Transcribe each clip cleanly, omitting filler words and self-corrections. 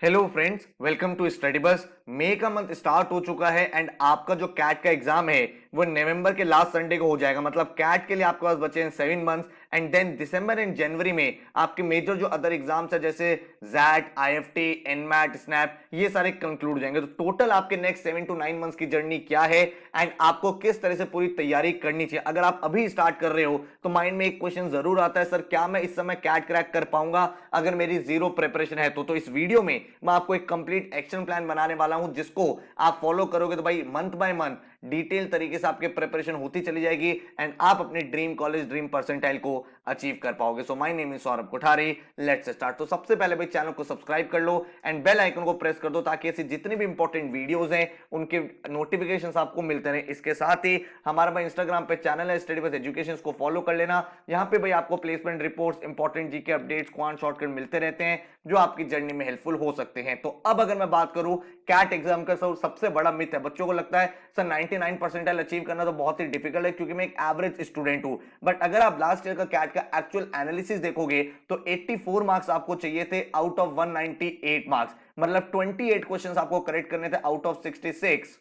Hello friends, welcome to study bus. मई का month start हो चुका है एंड आपका जो कैट का एग्जाम है वो नवंबर के लास्ट संडे को हो जाएगा। मतलब कैट के लिए आपके पास बचे हैं 7 months and then December and जनवरी में आपके मेजर जो अदर एग्जाम्स है जैसे जैट, आईएफटी, एनमैट, स्नैप, ये सारे कंक्लूड हो जाएंगे। तो टोटल आपके नेक्स्ट 7 to 9 मंथ्स की जर्नी क्या है एंड आपको किस तरह से पूरी तैयारी करनी चाहिए। अगर आप अभी स्टार्ट कर रहे हो तो माइंड में एक क्वेश्चन जरूर आता है, सर क्या मैं इस समय कैट क्रैक कर पाऊंगा अगर मेरी जीरो प्रिपरेशन है तो इस वीडियो में मैं आपको एक कंप्लीट एक्शन प्लान बनाने वाला हूं जिसको आप फॉलो करोगे तो भाई मंथ बाय मंथ डिटेल तरीके से आपके प्रिपरेशन होती चली जाएगी एंड आप अपने ड्रीम कॉलेज, ड्रीम परसेंटाइल को अचीव कर पाओगे। So my name is Saurabh Kothari, let's start. तो सबसे पहले भाई चैनल को सब्सक्राइब कर लो एंड बेल आइकन को प्रेस कर दो ताकि ऐसी जितनी भी इंपॉर्टेंट वीडियोस हैं उनके नोटिफिकेशंस आपको मिलते रहे। इसके साथ ही हमारा भाई इंस्टाग्राम पे चैनल है स्टडी बस एजुकेशन, को फॉलो कर लेना। यहाँ पे भाई आपको placement reports, important GK updates, quant shortcut मिलते रहते हैं जो आपकी जर्नी में हेल्पफुल हो सकते हैं। तो अब अगर मैं बात करूं कैट एग्जाम का, सबसे बड़ा मिथ है, बच्चों को लगता है सर 99 परसेंटाइल अचीव करना तो बहुत ही डिफिकल्ट है क्योंकि मैं एक एवरेज स्टूडेंट हूं। बट अगर आप लास्ट ईयर का कैट का एक्चुअल एनालिसिस देखोगे तो 84 मार्क्स आपको चाहिए थे आउट ऑफ 198 मार्क्स। मतलब 28 क्वेश्चंस आपको करेक्ट करने थे आउट ऑफ 66,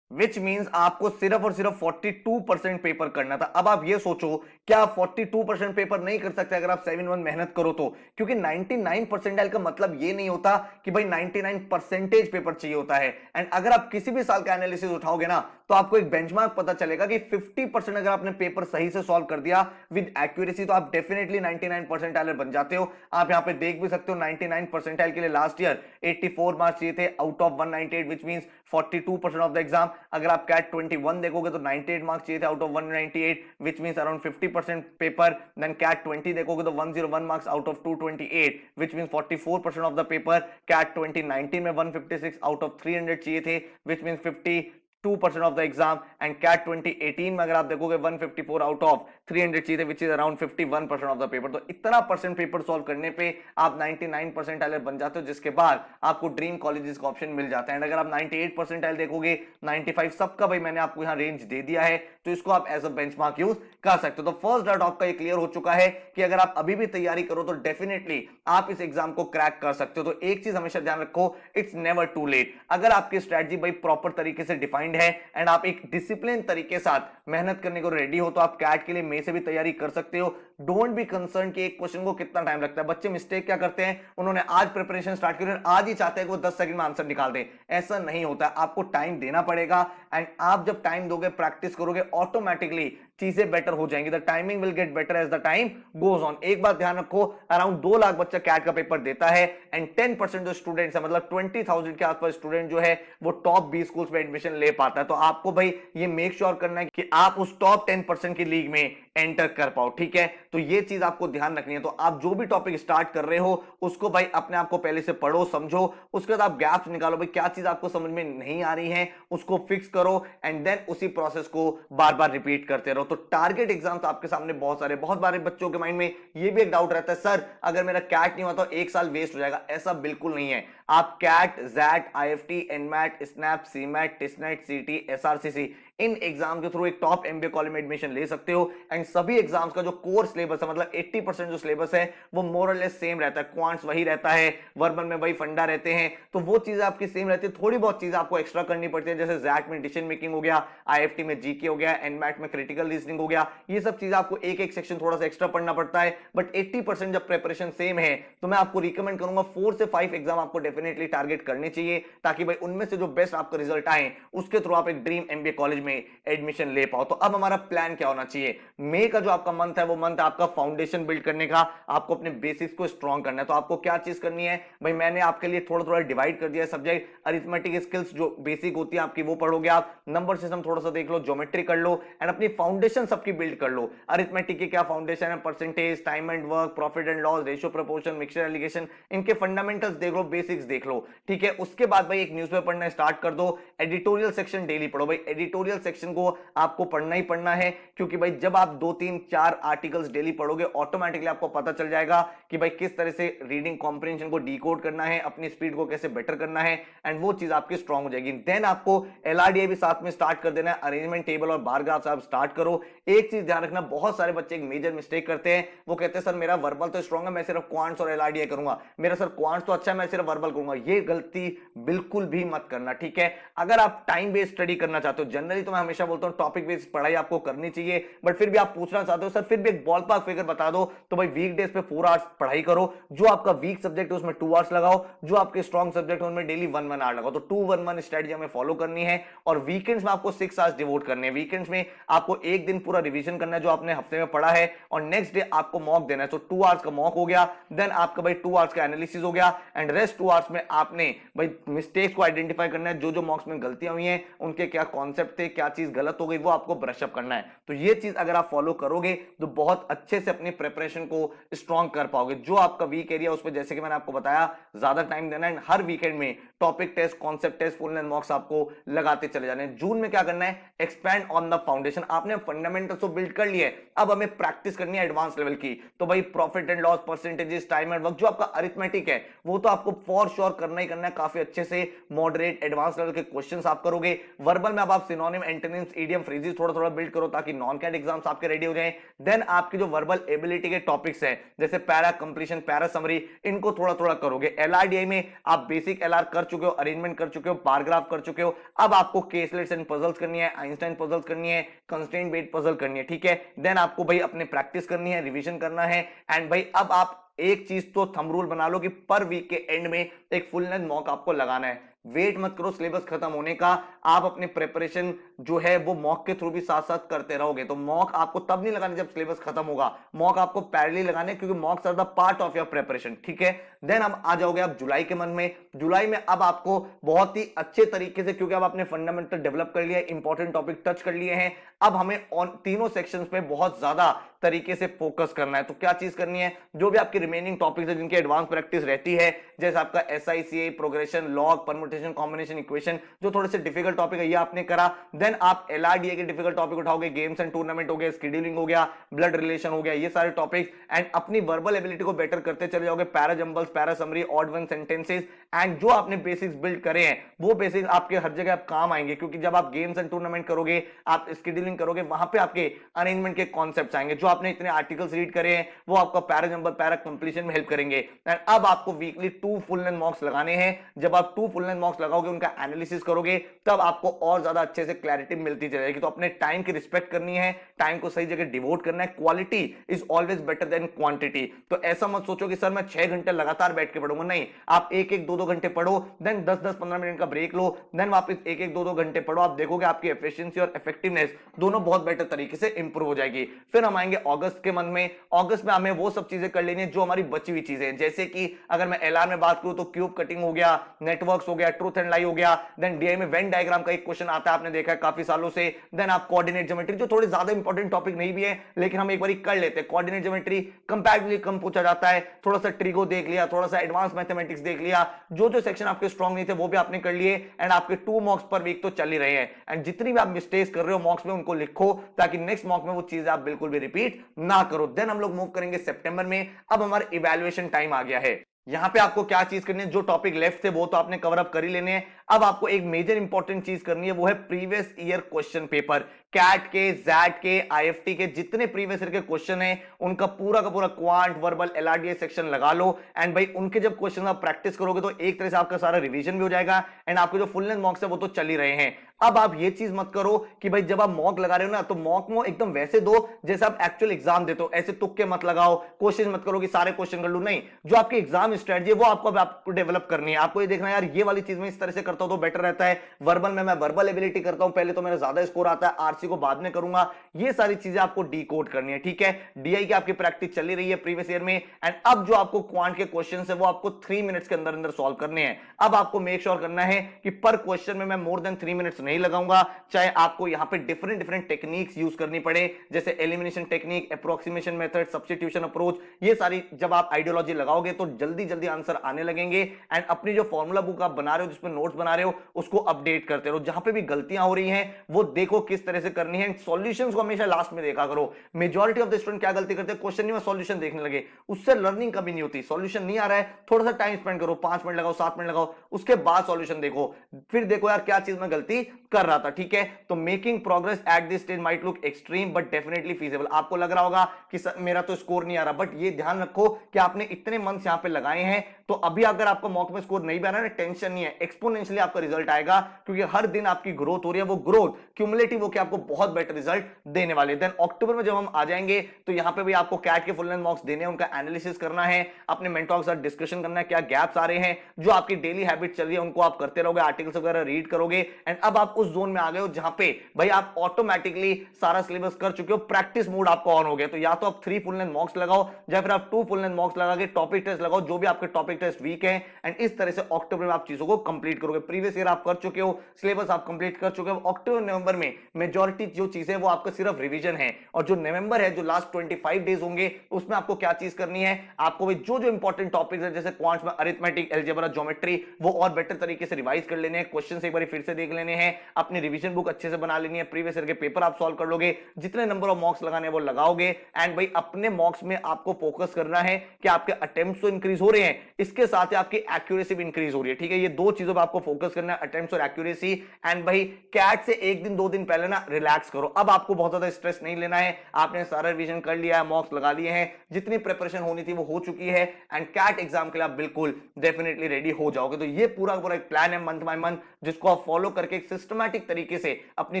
विच मीन्स आपको सिर्फ और सिर्फ 42% पेपर करना था। अब आप ये सोचो क्या आप 42% पेपर नहीं कर सकते अगर आप 7-1 मेहनत करो तो? क्योंकि 99 परसेंटाइल का मतलब ये नहीं होता कि भाई 99 परसेंटेज पेपर चाहिए होता है। एंड अगर आप किसी भी साल का एनालिसिस उठाओगे ना तो आपको एक बेंचमार्क पता चलेगा कि 50% अगर आपने पेपर सही से सॉल्व कर दिया विद एक्यूरेसी तो आप डेफिनेटली 99 परसेंटाइलर बन जाते हो। आप यहां पे देख भी सकते हो 99 परसेंटाइल के लिए लास्ट ईयर 84 मार्क्स चाहिए थे out of 198, which means 42% of the exam. अगर आप कैट 21 देखोगे तो 98 मार्क्स चाहिए थे out of 198, which means around 50% paper. Then CAT 20 देखोगे तो 101 marks out of 228, which means 44% of the paper. CAT 2019 में 156 आउट ऑफ 300 चाहिए थे, which means 52% of the exam. And CAT 2018 में अगर आप देखोगे 154 आउट ऑफ 300 चाहिए थे, which is around 51% of the paper. तो इतना परसेंट पेपर सॉल्व करने पे आप 99 परसेंटाइल बन जाते हो, जिसके बाद आपको ड्रीम कॉलेजेस का ऑप्शन मिल जाता है। एंड अगर आप 98 परसेंटाइल देखोगे, 95 सबका भाई मैंने आपको यहां रेंज दे दिया है, तो इसको आप एज अ बेंचमार्क यूज कर सकते हो। तो फर्स्ट डाउट आपका ये क्लियर हो चुका है कि अगर आप अभी भी तैयारी करो तो डेफिनेटली आप इस एग्जाम को क्रैक कर सकते हो। तो एक चीज हमेशा ध्यान रखो, इट्स नेवर टू लेट। अगर आपकी स्ट्रेटजी भाई प्रॉपर तरीके से डिफाइंड है एंड आप एक डिसिप्लिन तरीके साथ मेहनत करने को रेडी हो तो आप कैट के लिए मई से भी तैयारी कर सकते हो। डोंट बी कंसर्न कि एक क्वेश्चन को कितना टाइम लगता है। बच्चे मिस्टेक क्या करते हैं, उन्होंने आज प्रिपरेशन स्टार्ट की, आज ही चाहते हैं कि वो 10 सेकंड में आंसर निकाल दे। ऐसा नहीं होता, आपको टाइम देना पड़ेगा एंड आप जब टाइम दोगे, प्रैक्टिस करोगे, ऑटोमेटिकली चीजें बेटर हो जाएंगी। The timing will get better as the time goes on. एक बात ध्यान रखो, अराउंड 2 लाख बच्चा कैट का पेपर देता है एंड 10% जो स्टूडेंट्स है, मतलब 20,000 के आसपास स्टूडेंट जो है वो टॉप 20 स्कूल्स में एडमिशन ले पाता है। तो आपको भाई ये मेक श्योर करना है कि आप उस टॉप 10% की लीग में एंटर कर पाओ, ठीक है? तो ये चीज आपको ध्यान रखनी है। तो आप जो भी टॉपिक स्टार्ट कर रहे हो उसको भाई अपने आप को पहले से पढ़ो, समझो, उसके बाद आप गैप्स निकालो, भाई क्या चीज आपको समझ में नहीं आ रही है उसको फिक्स करो एंड देन उसी प्रोसेस को बार बार रिपीट करते रहो। तो टारगेट एग्जाम तो आपके सामने बहुत सारे, बहुत बारे बच्चों के माइंड में ये भी एक डाउट रहता है, सर अगर मेरा कैट नहीं हुआ तो 1 साल वेस्ट हो जाएगा। ऐसा बिल्कुल नहीं है। आप CAT, XAT, IFT, NMAT, SNAP, CMAT, TISSNET, CT, SRCC, इन एग्जाम के थ्रू एक टॉप एमबीए कॉलेज में एडमिशन ले सकते हो। एंड सभी एग्जाम्स का जो कोर सिलेबस है, मतलब 80% जो सिलेबस है वो मोर और लेस सेम रहता है। क्वांट्स वही रहता है, वर्बल में वही फंडा रहते हैं, तो वो चीजें आपकी सेम रहती है। थोड़ी बहुत चीजें आपको एक्स्ट्रा करनी पड़ती है, जैसे जैट में डिसीजन मेकिंग हो गया, आईएफटी में जीके हो गया, एनमैट में क्रिटिकल रीजनिंग हो गया। ये सब चीजें आपको एक एक सेक्शन थोड़ा सा एक्स्ट्रा पढ़ना पड़ता है, बट 80% जब प्रिपरेशन सेम है तो मैं आपको रिकमेंड करूंगा 4 से 5 एग्जाम आपको डेफिनेटली टारगेट करने चाहिए ताकि भाई उनमें से जो बेस्ट आपका रिजल्ट आए उसके थ्रू आप एक ड्रीम एमबीए कॉलेज में एडमिशन ले पाओ। तो अब हमारा प्लान क्या होना चाहिए? मई का जो आपका मंथ है वो मंथ आपका फाउंडेशन बिल्ड करने का, आपको अपने बेसिक्स को स्ट्रॉन्ग करना है। तो आपको क्या चीज करनी है भाई, मैंने आपके लिए थोड़ा थोड़ा डिवाइड कर दिया है सब्जेक्ट। अरिथमेटिक स्किल्स जो बेसिक होती है आपकी वो पढ़ोगे आप, नंबर सिस्टम थोड़ा सा देख लो, ज्योमेट्री कर लो एंड अपनी फाउंडेशन सबकी बिल्ड कर लो। अरिथमेटिक के क्या फाउंडेशन है, percentage, time and work, profit and loss, ratio proportion, mixture allegation, इनके फंडामेंटल्स देख लो, बेसिक्स देख लो, ठीक है? उसके बाद भाई एक न्यूज़पेपर पढ़ना स्टार्ट कर दो, एडिटोरियल सेक्शन डेली पढ़ो। भाई एडिटोरियल क्रूशियल सेक्शन को आपको पढ़ना ही पढ़ना है, क्योंकि भाई जब आप 2 3 4 आर्टिकल्स डेली पढ़ोगे ऑटोमेटिकली आपको पता चल जाएगा कि भाई किस तरह से रीडिंग कॉम्प्रिहेंशन को डिकोड करना है, अपनी स्पीड को कैसे बेटर करना है, एंड वो चीज आपकी स्ट्रांग हो जाएगी। देन आपको एलआरडीआई भी साथ में स्टार्ट कर देना है, अरेंजमेंट टेबल और बार ग्राफ्स आप स्टार्ट करो। एक चीज ध्यान रखना, बहुत सारे बच्चे एक मेजर मिस्टेक करते हैं, वो कहते हैं सर मेरा वर्बल तो स्ट्रांग है, मैं सिर्फ क्वांट्स और एलआरडीआई करूंगा, मेरा सर क्वांट्स तो अच्छा है, मैं सिर्फ वर्बल करूंगा। ये गलती बिल्कुल भी मत करना, ठीक है। अगर आप टाइम बेस्ड स्टडी करना चाहते हो, जनरली तो मैं हमेशा बोलता हूं टॉपिक बेस्ड पढ़ाई आपको करनी चाहिए, बट फिर भी आप पूछना चाहते हो सर फिर भी एक बॉल पार्क फिगर बता दो, तो भाई वीक डेज पे 4 आवर्स पढ़ाई करो, जो आपका वीक सब्जेक्ट है उसमें 2 आवर्स लगाओ, जो आपके स्ट्रॉन्ग सब्जेक्ट है उनमें डेली 1 1 आवर लगाओ। तो 2 1 1 स्ट्रेटजी हमें फॉलो करनी है, और वीकेंड्स में आपको 6 आवर्स डिवोट करने हैं। वीकेंड्स में आपको एक दिन पूरा रिवीजन करना है जो आपने हफ्ते में पढ़ा है, और नेक्स्ट डे आपको मॉक देना है। तो 2 आवर्स का मॉक हो गया, देन आपका भाई 2 आवर्स का एनालिसिस हो गया, एंड रेस्ट 2 आवर्स में आपने भाई मिस्टेक्स को आइडेंटिफाई करना है, जो मॉक्स में गलतियां हुई हैं उनके क्या कॉन्सेप्ट थे, क्या चीज गलत हो गई, वो आपको ब्रश अप करना है। तो ये चीज अगर आप फॉलो करोगे तो बहुत अच्छे से अपनी प्रिपरेशन को स्ट्रॉन्ग कर पाओगे। जो आपका वीक एरिया उस पर जैसे कि मैंने आपको बताया ज्यादा टाइम देना है, हर वीकेंड में topic test, concept test, full length mocks आपको लगाते चले जाने हैं। जून में क्या करना है, एक्सपैंड ऑन द फाउंडेशन। आपने फंडामेंटल्स तो बिल्ड कर लिए, अब हमें प्रैक्टिस करनी है एडवांस लेवल की। तो भाई profit and loss, percentages, time and work, जो आपका अरिथमेटिक है वो तो आपको फॉर श्योर करना ही करना है, काफी अच्छे से मॉडरेट एडवांस लेवल के क्वेश्चंस आप करोगे। वर्बल में अब आप सिनोनिम, एंटोनिम्स, इडियम, फ्रेजेस थोड़ा थोड़ा बिल्ड करो ताकि नॉन कैट एग्जाम्स आपके रेडी हो जाएं। देन आपके जो वर्बल एबिलिटी के टॉपिक्स हैं जैसे पैरा कंप्लीशन, पैरा समरी, इनको थोड़ा थोड़ा करोगे। एलआरडीआई में आप बेसिक एलआर कर चुके हो, अरेंजमेंट कर चुके हो, बारग्राफ कर चुके हो, अब आपको केसलेट्स एंड पजल्स करनी है, आइंस्टाइन पजल्स करनी है, कंस्ट्रेंट बेस्ड पजल करनी है, ठीक है। देन आपको भाई अपने प्रैक्टिस करनी है, रिवीजन करना है, एंड भाई अब आप एक चीज तो थंब रूल बना लो कि पर वीक के एंड में एक फुल लेंथ मॉक आपको लगाना है। वेट मत करो सिलेबस खत्म होने का, आप अपने प्रिपरेशन जो है वो मॉक के थ्रू भी साथ साथ करते रहोगे। तो मॉक आपको तब नहीं लगाने जब सिलेबस खत्म होगा, मॉक आपको पैरेलली लगाने, क्योंकि mocks are the part of your preparation, ठीक है। देन अब आ जाओगे आप जुलाई के मंथ में। जुलाई में अब आपको बहुत ही अच्छे तरीके से, क्योंकि अब आपने फंडामेंटल डेवलप कर लिया है, इंपॉर्टेंट टॉपिक टच कर लिए हैं, अब हमें तीनों सेक्शंस पे बहुत ज्यादा तरीके से फोकस करना है। तो क्या चीज करनी है, जो भी आपकी रिमेनिंग टॉपिक्स है जिनकी एडवांस प्रैक्टिस रहती है, जैसे आपका एसआईसीए, progression, log, permutation, combination, equation, जो थोड़े से डिफिकल्ट टॉपिक है ये आपने करा। देन आप एलआरडीए के डिफिकल्ट टॉपिक उठाओगे, गेम्स एंड टूर्नामेंट हो गया, शेड्यूलिंग हो गया, ब्लड रिलेशन हो गया, ये सारे टॉपिक्स, एंड अपनी वर्बल एबिलिटी को बेटर करते चले जाओगे। Para jumbles, para summary, odd one sentences, and जो आपने बेसिक्स बिल्ड करे हैं वो बेसिक्स आपके हर जगह आप काम आएंगे, क्योंकि जब आप गेम्स एंड टूर्नामेंट करोगे, आप शेड्यूलिंग करोगे, वहां पे आपके अरेंजमेंट के कॉन्सेप्ट्स आएंगे। जो आपने इतने आर्टिकल्स रीड करे हैं वो आपका पैरा जंबल, पैरा कंप्लीशन में हेल्प करेंगे। एंड अब आपको वीकली 2 फुल लेंथ मॉक्स लगाने हैं। जब आप 2 फुल लेंथ मॉक्स लगाओगे, उनका एनालिसिस करोगे, तब आपको और ज्यादा अच्छे से क्लैरिटी मिलती चलेगी। तो अपने टाइम की रिस्पेक्ट करनी है, टाइम को सही जगह डिवोट करना है। Quality is always better than quantity. तो ऐसा मत सोचो कि सर मैं 6 घंटे लगातार बैठ के पढ़ूंगा, नहीं, आप 1 1 2 2 घंटे पढ़ो, देन 10 10 15 मिनट का ब्रेक लो, देन वापस 1 1 2 2 घंटे पढ़ो। आप देखोगे आपकी एफिशिएंसी और इफेक्टिवनेस दोनों बहुत बेटर तरीके से इंप्रूव हो जाएगी। फिर हम आएंगे अगस्त के मंथ में। अगस्त में हमें वो सब चीजें कर लेनी है जो हमारी बची हुई चीजें, जैसे कि अगर मैं एलआर में बात करूं तो क्यूब कटिंग हो गया, नेटवर्क्स हो गया, ट्रूथ एंड लाई हो गया। देन डीआई में वेन डायग्राम का एक क्वेश्चन आता है, आपने देखा है काफी सालों से। देन आप कोऑर्डिनेट ज्योमेट्री, जो थोड़ी ज्यादा इंपॉर्टेंट टॉपिक नहीं भी है लेकिन हम एक बार कर लेते हैं। कोऑर्डिनेट ज्योमेट्री कंपैरेटिवली कम पूछा जाता है, थोड़ा सा ट्रिगो देख लिया, थोड़ा सा एडवांस मैथमेटिक्स देख लिया, जो जो सेक्शन आपके स्ट्रांग नहीं थे वो भी आपने कर लिए। एंड आपके 2 मॉक्स पर वीक तो चल ही रहे हैं, एंड जितनी भी आप मिस्टेक्स कर रहे हो मॉक्स में उनको लिखो, ताकि नेक्स्ट मॉक में वो चीजें आप बिल्कुल भी रिपीट ना करो। देन हम लोग मूव करेंगे सितंबर में। अब हमारा इवैल्यूएशन टाइम आ गया है। यहां पे आपको क्या चीज करनी है, जो टॉपिक लेफ्ट थे वो तो आपने कवर अप कर ही लेने हैं। अब आपको एक मेजर इंपॉर्टेंट चीज करनी है, वो है previous year question paper. CAT के, जैट के, आईएफटी के जितने प्रीवियस ईयर के क्वेश्चन हैं उनका पूरा का पूरा क्वांट, वर्बल, एलआरडीए सेक्शन लगा लो। एंड भाई उनके जब क्वेश्चन आप प्रैक्टिस करोगे तो एक तरह से आपका सारा रिवीजन भी हो जाएगा, एंड आपके जो फुल लेंथ मॉक्स है वो तो चल ही रहे हैं। अब आप ये चीज मत करो कि भाई जब आप मॉक लगा रहे हो ना तो मॉक में एकदम वैसे दो जैसे आप एक्चुअल एग्जाम देते हो, ऐसे तुक्के मत लगाओ, कोशिश मत करो कि सारे क्वेश्चन कर लूं, नहीं। जो आपकी एग्जाम स्ट्रेटजी है वो आपको डेवलप करनी है। आपको ये देखना है यार ये वाली चीज में इस तरह से करता हूं तो बेटर रहता है। वर्बल में मैं वर्बल एबिलिटी करता हूं, पहले तो मेरा ज्यादा स्कोर आता है, आरसी को बाद में करूंगा, ये सारी चीजें आपको डीकोड करनी है, ठीक है। डीआई की आपकी प्रैक्टिस चली रही है प्रीवियस ईयर में, एंड अब जो आपको क्वांट के क्वेश्चन है वो आपको 3 मिनट्स के अंदर अंदर सॉल्व करने हैं। अब आपको मेक श्योर करना है कि पर क्वेश्चन में मैं मोर देन 3 मिनट्स नहीं लगाऊंगा, चाहे आपको यहां पे डिफरेंट डिफरेंट टेक्निक्स यूज करनी पड़े, जैसे elimination technique, approximation method, substitution approach, ये सारी जब आप आइडियोलॉजी लगाओगे तो जल्दी जल्दी आंसर आने लगेंगे। एंड अपनी जो फॉर्मूला बुक आप बना रहे हो, जिसमें नोट्स बना रहे हो, उसको अपडेट करते रहो, जहां पे भी गलतियां हो रही हैं वो देखो किस तरह से करनी है। सॉल्यूशंस को हमेशा लास्ट में देखा करो। मेजॉरिटी ऑफ द स्टूडेंट क्या गलती करते हैं, क्वेश्चन नहीं में सॉल्यूशन देखने लगे, उससे लर्निंग कभी नहीं होती। सॉल्यूशन नहीं आ रहा है, थोड़ा सा टाइम स्पेंड करो, 5 मिनट लगाओ, 7 मिनट लगाओ, उसके बाद सॉल्यूशन देखो, फिर देखो यार क्या चीज में गलती कर रहा था, ठीक है। तो making progress at this stage might look extreme but definitely feasible. आपको लग रहा होगा कि मेरा तो स्कोर नहीं आ रहा, बट ये ध्यान रखो कि आपने इतने मंथ्स यहां पे लगाए हैं, तो अभी अगर आपका मॉक में स्कोर नहीं बना ना, टेंशन नहीं है, एक्सपोनेंशियली आपका रिजल्ट आएगा, क्योंकि हर दिन आपकी ग्रोथ हो रही है, वो ग्रोथ क्यूमुलेटिव होकर आपको बहुत बेटर रिजल्ट देने वाले। देन अक्टूबर में जब हम आ जाएंगे तो यहां पे भी आपको कैट के फुल लेंथ मॉक्स देने हैं, उनका एनालिसिस करना है, अपने मेंटोर के साथ डिस्कशन करना है, क्या गैप्स आ रहे हैं, जो आपकी डेली हैबिट चल रही है उनको आप करते रहोगे, आर्टिकल्स वगैरह रीड करोगे। एंड अब आप उस जोन में आ गए हो जहां पे भाई आप ऑटोमेटिकली सारा सिलेबस कर चुके हो, प्रैक्टिस मोड आपका ऑन हो गया। तो या तो आप 3 फुल लेंथ मॉक्स लगाओ, या फिर आप 2 फुल लेंथ मॉक्स लगा के टॉपिक टेस्ट लगाओ, जो भी आपके टॉपिक टेस्ट वीक है, एंड इस तरह से अक्टूबर में आप चीजों को कंप्लीट करोगे। प्रीवियस ईयर आप कर चुके हो, सिलेबस आप कंप्लीट कर चुके हो, अक्टूबर नवंबर में मेजॉरिटी जो चीजें वो आपका सिर्फ रिवीजन है, और जो नवंबर है, जो लास्ट 25 डेज होंगे, उसमें आपको क्या चीज करनी है, आपको भी जो जो इंपॉर्टेंट टॉपिक्स है, जैसे क्वांट्स में अरिथमेटिक, अलजेब्रा, ज्योमेट्री, वो और बेटर तरीके से रिवाइज कर लेने हैं, क्वेश्चन एक बार फिर से देख लेने हैं, अपनी रिवीजन बुक अच्छे से बना लेनी है, प्रीवियस ईयर के पेपर आप सॉल्व कर लोगे, जितने नंबर ऑफ मॉक्स लगाने हैं वो लगाओगे। एंड भाई अपने मॉक्स में आपको फोकस करना है कि आपके अटेम्प्ट्स तो इंक्रीज हो रहे हैं, इसके साथ ही आपकी एक्यूरेसी भी इंक्रीज हो रही है, ठीक है। ये दो चीजों पर आपको फोकस करना है, अटेम्प्ट्स और एक्यूरेसी। एंड भाई कैट से 1 दिन 2 दिन पहले ना रिलैक्स करो, अब आपको बहुत ज्यादा स्ट्रेस नहीं लेना है, आपने सारा रिवीजन कर लिया है, मॉक्स लगा लिए हैं, जितनी प्रिपरेशन होनी थी वो हो चुकी है, एंड कैट एग्जाम के लिए आप बिल्कुल डेफिनेटली रेडी हो जाओगे। तो ये पूरा पूरा एक प्लान है मंथ बाय मंथ, जिसको आप फॉलो करके एक सिस्टमैटिक तरीके से अपनी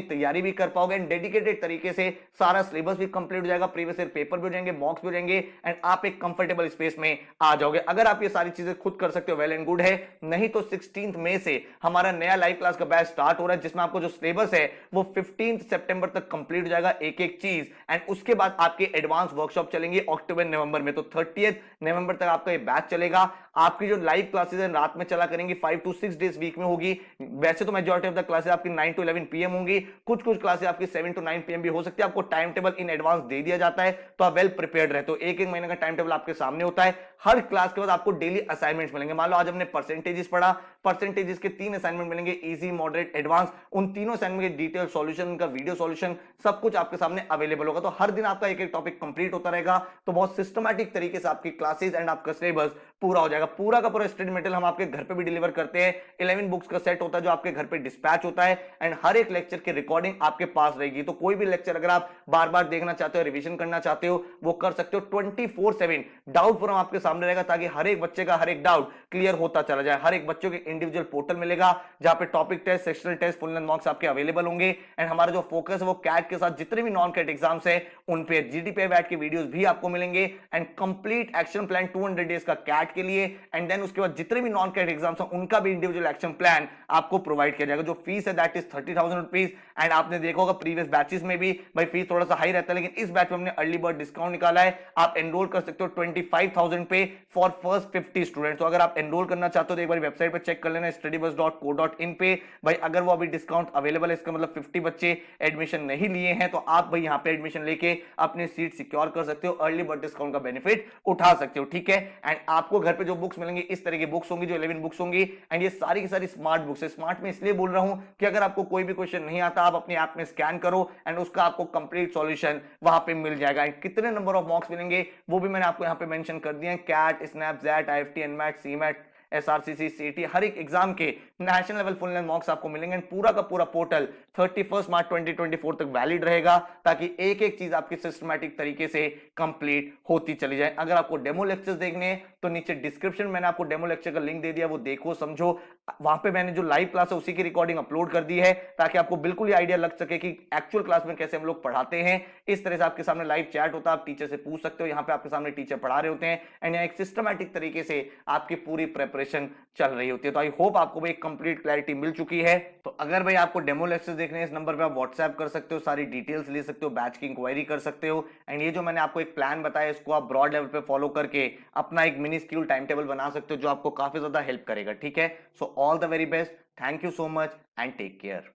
तैयारी भी कर पाओगे, एंड डेडिकेटेड तरीके से सारा सिलेबस भी कंप्लीट हो जाएगा, प्रीवियस ईयर पेपर भी हो जाएंगे, मॉक्स भी हो जाएंगे, एंड आप एक कंफर्टेबल स्पेस में आ जाओगे। अगर आप ये सारी चीजें खुद कर सकते हो, वेल एंड गुड है, नहीं तो 16 मई से हमारा नया लाइव क्लास का बैच स्टार्ट हो रहा है, जिसमें आपको जो सिलेबस है वो 15 सितंबर तक कंप्लीट हो जाएगा, एक एक चीज। एंड उसके बाद आपके एडवांस वर्कशॉप चलेंगे अक्टूबर नवंबर में, तो 30 नवंबर तक आपका ये बैच चलेगा। आपकी जो लाइव क्लासेस है रात में चला करेंगे, 5 to 6 डेज वीक में होगी। वैसे तो मेजॉरिटी ऑफ द क्लासेस आपकी 9 to 11 पीएम होंगी, कुछ कुछ क्लासेस आपकी 7 to 9 पीएम भी हो सकती है। आपको टाइम टेबल इन एडवांस दे दिया जाता है, तो आप वेल प्रिपेयर्ड रहते हो, एक एक महीने का टाइम टेबल आपके सामने होता है। हर क्लास के बाद आपको डेली असाइनमेंट्स मिलेंगे। मान लो आज हमने परसेंटेजेस पढ़ा, परसेंटेजेस के 3 असाइनमेंट मिलेंगे, इजी, मॉडरेट, एडवांस। उन तीनों असाइनमेंट के डिटेल सॉल्यूशन, उनका वीडियो सॉल्यूशन, सब कुछ आपके सामने अवेलेबल होगा। तो हर दिन आपका एक एक टॉपिक कंप्लीट होता रहेगा, तो बहुत सिस्टमैटिक तरीके से आपकी क्लासेस एंड आपका सिलेबस पूरा हो जाएगा। पूरा का पूरा स्टडी मटेरियल हम आपके घर पे भी डिलीवर करते हैं। 11 बुक्स का सेट होता है जो आपके घर पे डिस्पैच होता है, एंड हर एक लेक्चर की रिकॉर्डिंग आपके पास रहेगी। तो कोई भी लेक्चर अगर आप बार बार देखना चाहते हो, रिवीजन करना चाहते हो, वो कर सकते हो। 24/7 डाउट फोरम आपके सामने रहेगा, ताकि हर एक बच्चे का हर एक डाउट क्लियर होता चला जाए। हर एक बच्चों के इंडिविजुअल पोर्टल मिलेगा, जहां पे topic test, sectional test, full length mocks आपके अवेलेबल होंगे। एंड हमारा जो फोकस है वो कैट के साथ जितने भी नॉन कैट एग्जाम्स है उन पे जीडीपी बैट के वीडियोस भी आपको मिलेंगे, and complete action plan 200 days का कैट के लिए। एंड देन उसके बाद जितने भी नॉन कैट एग्जाम्स हैं उनका भी इंडिविजुअल एक्शन प्लान आपको प्रोवाइड किया जाएगा। जो फीस है दैट इज 30,000 रुपीज। एंड आपने देखा होगा प्रीवियस बैचेस में भी भाई फीस थोड़ा सा हाई रहता है, लेकिन इस बैच में हमने अर्ली बर्ड डिस्काउंट निकाला है। आप एनरोल कर सकते हो 25,000 पे फॉर फर्स्ट 50 स्टूडेंट। तो अगर आप एनरोल करना चाहते हो तो एक बार वेबसाइट पे चेक कर लेना, studybuzz.co.in पे। भाई अगर वो अभी डिस्काउंट अवेलेबल है, इसका मतलब 50 बच्चे एडमिशन नहीं लिए हैं, तो आप भाई यहाँ पे एडमिशन लेके अपनी सीट सिक्योर कर सकते हो, अर्ली बर्ड डिस्काउंट का बेनिफिट उठा सकते हो, ठीक है। एंड आपको घर पे जो बुक्स मिलेंगी इस तरह की बुक्स होंगी, जो 11 बुक्स होंगी, एंड ये सारी की सारी स्मार्ट बुक्स है। स्मार्ट में इसलिए बोल रहा हूं कि अगर आपको कोई भी क्वेश्चन नहीं आता, आप अपनी ऐप में स्कैन करो एंड उसका आपको कंप्लीट सॉल्यूशन वहां पे मिल जाएगा। एंड कितने नंबर ऑफ मॉक्स मिलेंगे वो भी मैंने आपको यहाँ पे मेंशन कर दिया है। CAT, SNAP, XAT, IFT, NMAT, CMAT, SRCC, CT, हर एक एग्जाम के national level full length mocks आपको मिलेंगे। पूरा का पूरा पोर्टल 31 मार्च 2024 तक वैलिड रहेगा, ताकि एक एक चीज आपकी सिस्टमैटिक तरीके से कंप्लीट होती चली जाए। अगर आपको डेमो लेक्चर्स देखने हैं तो नीचे डिस्क्रिप्शन मैंने आपको डेमो लेक्चर का लिंक दे दिया, वो देखो समझो। वहां पे मैंने जो लाइव क्लास है उसी की रिकॉर्डिंग अपलोड कर दी है, ताकि आपको बिल्कुल आइडिया लग सके कि एक्चुअल क्लास में कैसे हम लोग पढ़ाते हैं। इस तरह से आपके सामने लाइव चैट होता है, आप टीचर से पूछ सकते हो, यहाँ पे आपके सामने टीचर पढ़ा रहे होते हैं, एंड एक सिस्टमैटिक तरीके से आपकी पूरी प्रेपरेशन प्रिपरेशन चल रही होती है। तो आई होप आपको भाई एक कंप्लीट क्लैरिटी मिल चुकी है। तो अगर भाई आपको डेमो लेक्चर्स देखने हैं, इस नंबर पे आप व्हाट्सएप कर सकते हो, सारी डिटेल्स ले सकते हो, बैच की इंक्वायरी कर सकते हो। एंड ये जो मैंने आपको एक प्लान बताया, इसको आप ब्रॉड लेवल पे फॉलो करके अपना एक मिनी स्क्यूल टाइम टेबल बना सकते हो, जो आपको काफी ज्यादा हेल्प करेगा। ठीक है, so all the very best, thank you so much and take care.